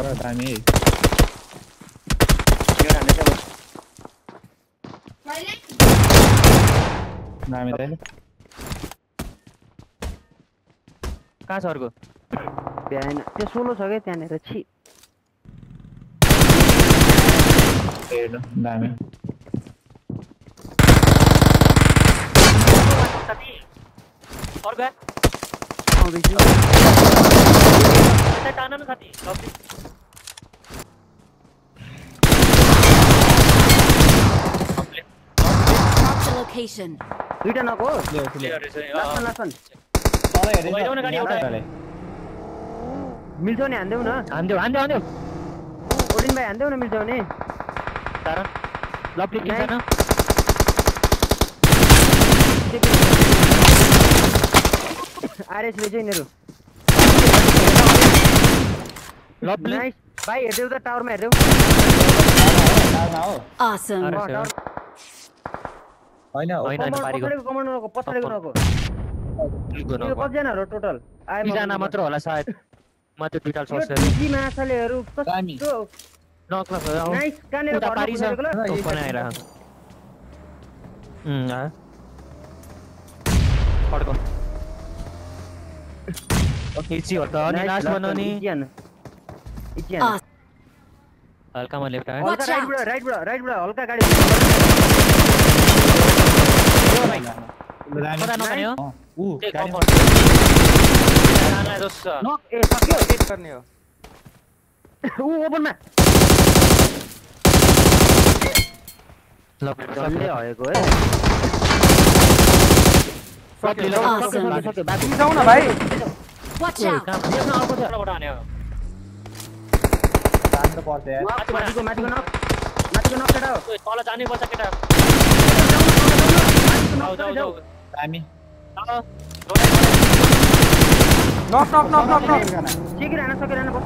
तर दामी है दामी त कहाँ छ अर्को भ्याएन त्यो सोलो छ के त्यहाँनेर छि दामी अर्को आउँदैछु टान न साथी Location. दुईटा नको मिल्छ नि हान्देऊ न हान्देऊ ओडिन भाइ हान्देऊ न मिल्छ भने लप्ली के छैन आरएसले चाहिँ यिनीहरू लप्ली नाइस भाइ हेर्देऊ त टावरमा हेर्देऊ Awesome. कमान्डरको पछाडिको नको यो कतिजनाहरू टोटल दुईजना मात्र होला सायद म त्यो दुईटा सोर्स जी माछालेहरू कस्तो नाइस कानेर पारी छ बनाएर पड्को ओके छि हो त अनि लास्ट बनाउने हल्कामा लेफ्ट आयो हल्का राइटबाट हल्का गाडी पता नभने हो नक ए सक्यो सेट गर्ने हो ओपनमा जल्लै हएको है Awesome. बाकी जाऊ न भाइ Watch out. माथिको नक केटा हो तल जानै पर्छ केटा जाऊ दामी नक सकेर हान बस